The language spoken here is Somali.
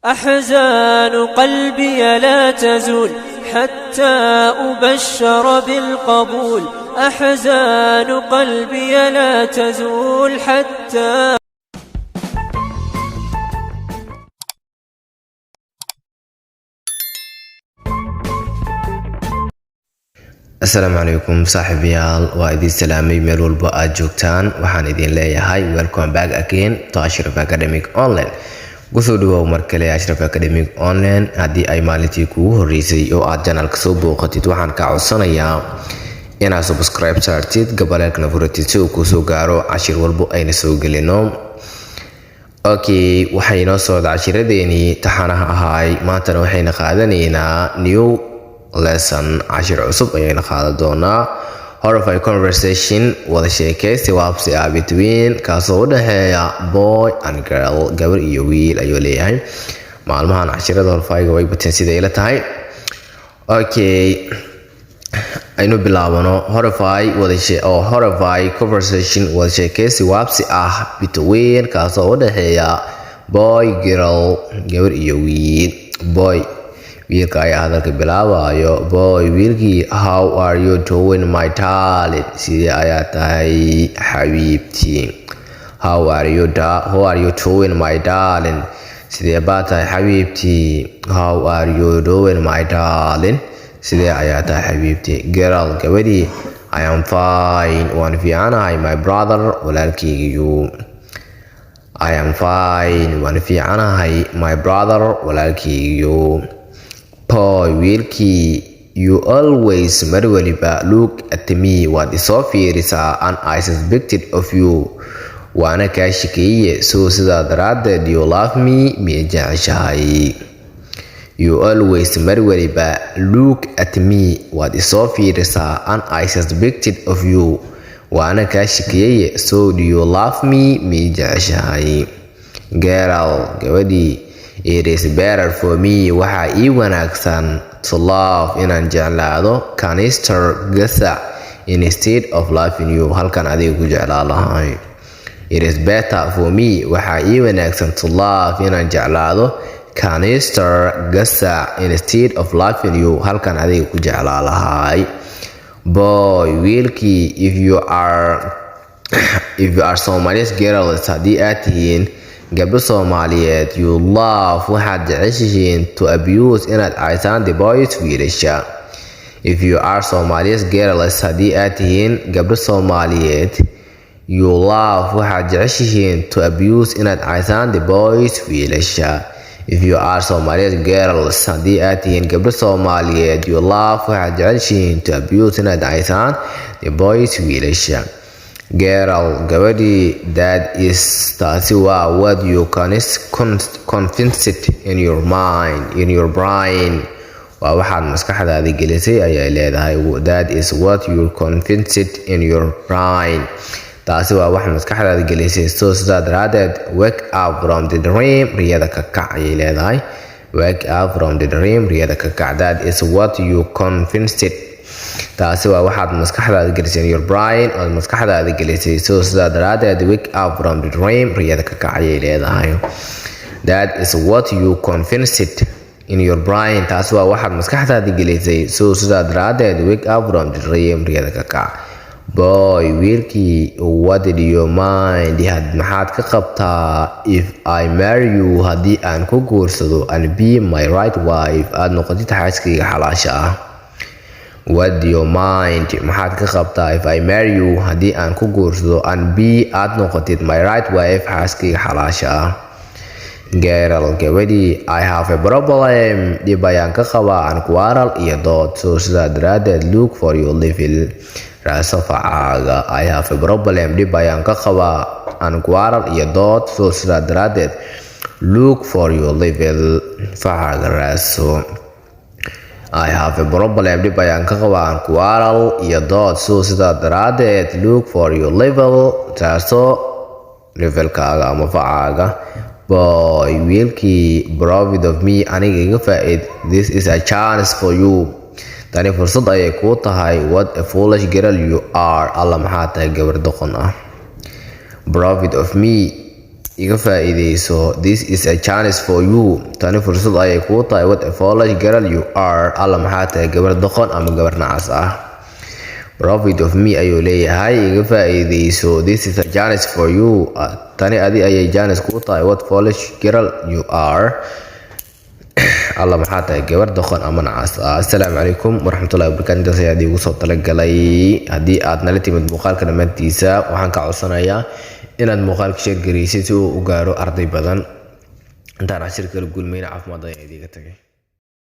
أحزان قلبي لا تزول حتى أبشر بالقبول. أحزان قلبي لا تزول حتى السلام عليكم صاحبيال وإذا سلامي ميرول بقى جوكتان وحان إذن لي هاي welcome back again to Ashraf Academic Online. Gusoo dhawow mar kale Ashraf Academic Online. haddii ay maalintii kugu horeysay oo aad channelka soo booqatid waxaan ka codsanayaa inaad subscribe saartid gabaleelkana furatid si uu kuu soo gaaro cashir walbo ayna soo gelino. Okay, waxay noo socda cashiradeeni taxanaha ahaay maantana waxayna qaadanaynaa new lesson cashir cusub ayayna qaadan doonaa. Horrify conversation wada sheekaysi waabsi ah between kaasoo u dhaxeeya boy and girl, gabar iyo wiil ayuu leeyahay. maalmahan cashirada horfayga way bateen sida ila tahay. Okay, aynu bilaabano. Horrify conversation wada sheekaysi waabsi ah between kaasoo u dhaxeeya boy girl, gabar iyo wiil. Boy wiilka ayaa hadalka bilaabayo. Boy wiilkii, how are you doing my darling? sidee ayaa tahay xabiibtii? How are you doing my darling? sidee baa tahay xabiibtii? How are you doing my darling? sidee ayaa tahay xabiibtii? Girl gabadhii, I am fine, waan fiicanahay my brother, walaalkaygiiyu. I am fine, waan fiicanahay my brother, walaalkaygiiyu. Boy wiilkii, you always mar waliba look at me, waad isoo fiirisaa, and I suspected of you, waana kaa shikeeye, so sidaa daraaddeed you love me, miya jeceshahay? You always mar waliba look at me, waad isoo fiirisaa, and I suspected of you, waana kaa shikeeye, so do you love me, miya jeceshahay? Girl gabadhii, it is better for me, waxaa ii wanaagsan to love inaan jeclaado canister gasac instead of loving you, halkan adiga ku jeclaa lahay. It is better for me, waxaa ii wanaagsan to love inaan jeclaado canister gasac instead of loving you, halkan adiga ku jeclaa lahay. Boy wiilkii, if you are Somalian girls, haddii aad tihiin gabdho Soomaaliyeed, you love waxaad jeceshihiin to abuse inaad caysaan the boys wiilasha. If you are Somalian girls, haddii aad tihiin gabdho Soomaaliyeed, you love waxaad jeceshihiin to abuse inaad caysaan the boys wiilasha. If you are Somalian girls, haddii aad tihiin gabdho Soomaaliyeed, you love waxaad jeceshihiin to abuse inaad caysaan the boys wiilasha. Girl gabadhii, that is taasi waa what you convinced in your brain, waa waxaad maskaxdaada gelisay ayay leedahay. That is what you convinced in your brain, taasi waa wax maskaxdaada gelisay, so sidaa daraaddeed wake up from the dream, riyada ka kac ayay leedahay. Wake up from the dream, riyada ka kac. That is what you convinced, taasi waa waxaad maskaxdaada gelisay in your brain, ood maskaxdaada gelisay, so sidaa daraaddeed wake up from the dream, riyada ka kac ayay leedahay. That is what you convinced in your brain, taasi waa waxaad maskaxdaada gelisay, so sidaa daraaddeed wake up from the dream, riyada ka kac. Boy wiilkii, what do you mind, maxaad ka qabtaa if I marry you, haddii aan ku guursado, and be my right wife, aad noqotid xaaskayga xalaasha ah. What do you mind, maxaad ka qabtaa if I marry you, haddii aan ku guursado, and be aad noqotid my right wife, xaaskayga xalaasha ah. Girl gabadhii, I have a problem, dhib ayaan ka qabaa, and quarrel iyo dood, so sidaa daraaddeed look for your level, raaso facaaga. I have a problem, dhib ayaan ka qabaa, and quarrel iyo dood, so sidaa daraaddeed look for your level, facaaga raaso. I have a problem, dhib ayaan ka qabaa, and quarrel iyo dood, so sidaa daraaddeed look for your level, raaso levelkaaga ama facaaga. Boy wiilkii, proud of me, aniga iga faa'iid, this is a chance for you, tani fursad ayay kuu tahay. What a foolish girl you are, alla maxaa tahay gabar doqon ah. Proud of me, iga faa'iideyso. This is a chance for you. Tani fursad ayay kuu tahay. What a foolish girl you are. Alla maxaa tahay gabar doqon ama gabar nacas ah. Profit of me ayuu leeyahay iga faa'iideyso. This is a chance for you. Tani adi ayay chance kuu tahay. What foolish girl you are. alla maxaa tahay gabar doqon ama nacas ah. Assalaamu calaykum waraxmatullaahi wabarakaatuh. intaas ayaa idigu soo talagalay. haddii aad nala timid muuqaalka dhammaantiisa waxaan ka codsanayaa inaad muuqaalka sheer garaysid si uu u gaaro arday badan. intaan cashir kala gulmayna caafimaad ayaa idiga tagay.